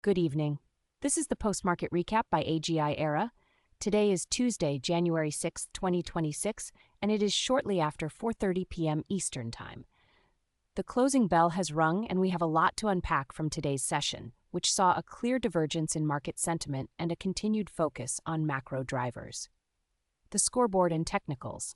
Good evening. This is the Post-Market Recap by AGI Era. Today is Tuesday, January 6, 2026, and it is shortly after 4:30 p.m. Eastern Time. The closing bell has rung, and we have a lot to unpack from today's session, which saw a clear divergence in market sentiment and a continued focus on macro drivers. The scoreboard and technicals.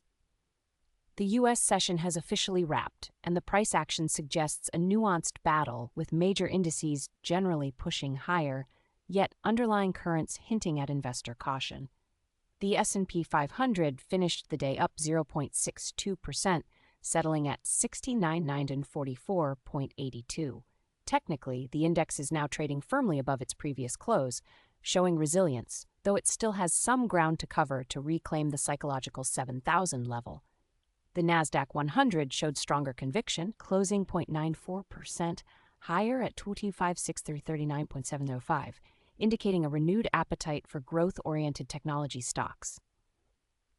The U.S. session has officially wrapped, and the price action suggests a nuanced battle with major indices generally pushing higher, yet underlying currents hinting at investor caution. The S&P 500 finished the day up 0.62%, settling at 69,944.82. Technically, the index is now trading firmly above its previous close, showing resilience, though it still has some ground to cover to reclaim the psychological 7,000 level. The Nasdaq 100 showed stronger conviction, closing 0.94% higher at 225,639.705, indicating a renewed appetite for growth-oriented technology stocks.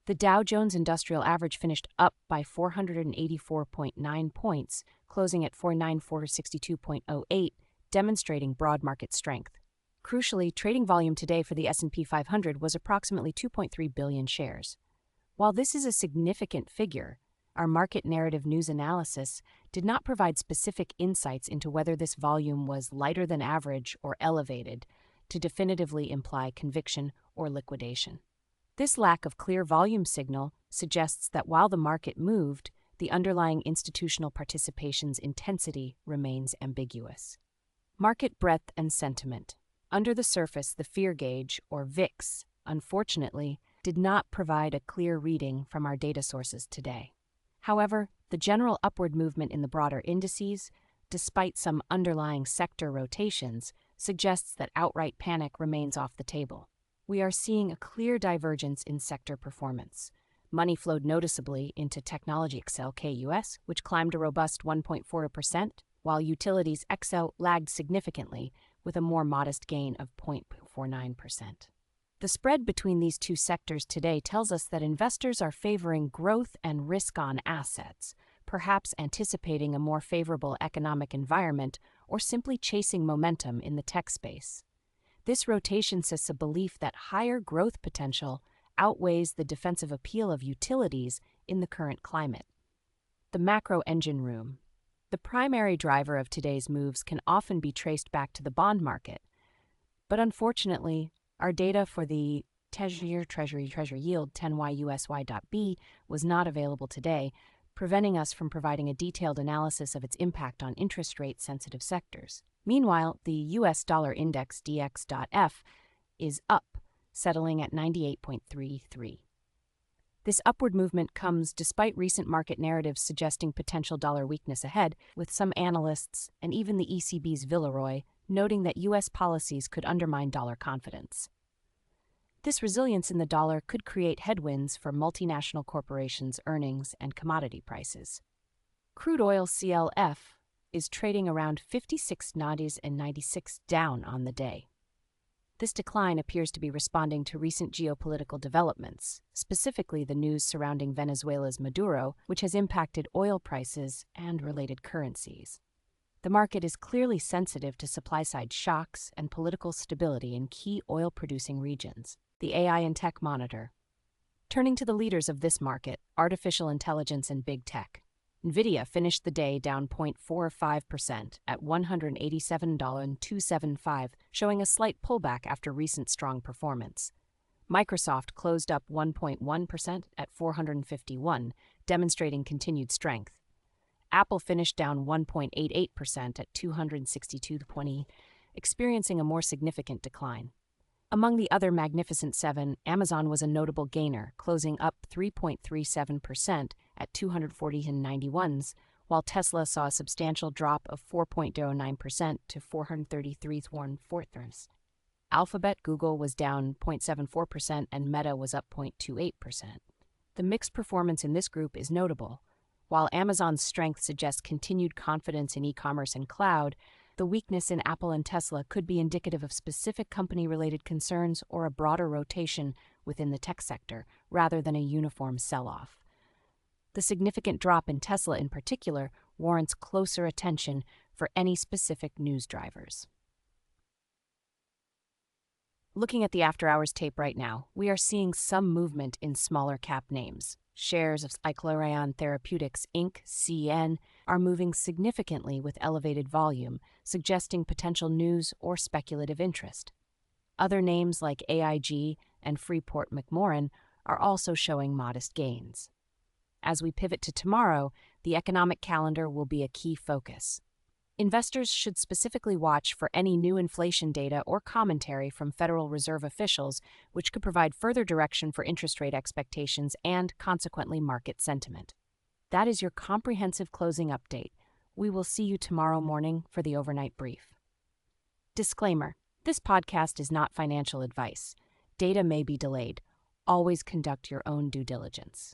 The Dow Jones Industrial Average finished up by 484.9 points, closing at 49462.08, demonstrating broad market strength. Crucially, trading volume today for the S&P 500 was approximately 2.3 billion shares. While this is a significant figure, our market narrative news analysis did not provide specific insights into whether this volume was lighter than average or elevated to definitively imply conviction or liquidation. This lack of clear volume signal suggests that while the market moved, the underlying institutional participation's intensity remains ambiguous. Market breadth and sentiment. Under the surface, the fear gauge, or VIX, unfortunately, did not provide a clear reading from our data sources today. However, the general upward movement in the broader indices, despite some underlying sector rotations, suggests that outright panic remains off the table. We are seeing a clear divergence in sector performance. Money flowed noticeably into technology XLKUS, which climbed a robust 1.4%, while utilities XL lagged significantly with a more modest gain of 0.49%. The spread between these two sectors today tells us that investors are favoring growth and risk-on assets, perhaps anticipating a more favorable economic environment or simply chasing momentum in the tech space. This rotation suggests a belief that higher growth potential outweighs the defensive appeal of utilities in the current climate. The macro engine room. The primary driver of today's moves can often be traced back to the bond market, but unfortunately, our data for the 10-year Treasury yield 10YUSY.B was not available today, preventing us from providing a detailed analysis of its impact on interest rate-sensitive sectors. Meanwhile, the U.S. dollar index DX.F is up, settling at 98.33. This upward movement comes despite recent market narratives suggesting potential dollar weakness ahead, with some analysts and even the ECB's Villeroy noting that U.S. policies could undermine dollar confidence. This resilience in the dollar could create headwinds for multinational corporations' earnings and commodity prices. Crude oil CLF is trading around 56.96 down on the day. This decline appears to be responding to recent geopolitical developments, specifically the news surrounding Venezuela's Maduro, which has impacted oil prices and related currencies. The market is clearly sensitive to supply-side shocks and political stability in key oil-producing regions. The AI and Tech Monitor. Turning to the leaders of this market, artificial intelligence and big tech. NVIDIA finished the day down 0.45% at $187.275, showing a slight pullback after recent strong performance. Microsoft closed up 1.1% at $451, demonstrating continued strength. Apple finished down 1.88% at $262.20, experiencing a more significant decline. Among the other Magnificent Seven, Amazon was a notable gainer, closing up 3.37% at $240.91, while Tesla saw a substantial drop of 4.09% to $433.14. Alphabet Google was down 0.74% and Meta was up 0.28%. The mixed performance in this group is notable. While Amazon's strength suggests continued confidence in e-commerce and cloud, the weakness in Apple and Tesla could be indicative of specific company-related concerns or a broader rotation within the tech sector, rather than a uniform sell-off. The significant drop in Tesla in particular warrants closer attention for any specific news drivers. Looking at the after-hours tape right now, we are seeing some movement in smaller cap names. Shares of Cyclerion Therapeutics Inc. (CN) are moving significantly with elevated volume, suggesting potential news or speculative interest. Other names like AIG and Freeport-McMoRan are also showing modest gains. As we pivot to tomorrow, the economic calendar will be a key focus. Investors should specifically watch for any new inflation data or commentary from Federal Reserve officials, which could provide further direction for interest rate expectations and, consequently, market sentiment. That is your comprehensive closing update. We will see you tomorrow morning for the overnight brief. Disclaimer: this podcast is not financial advice. Data may be delayed. Always conduct your own due diligence.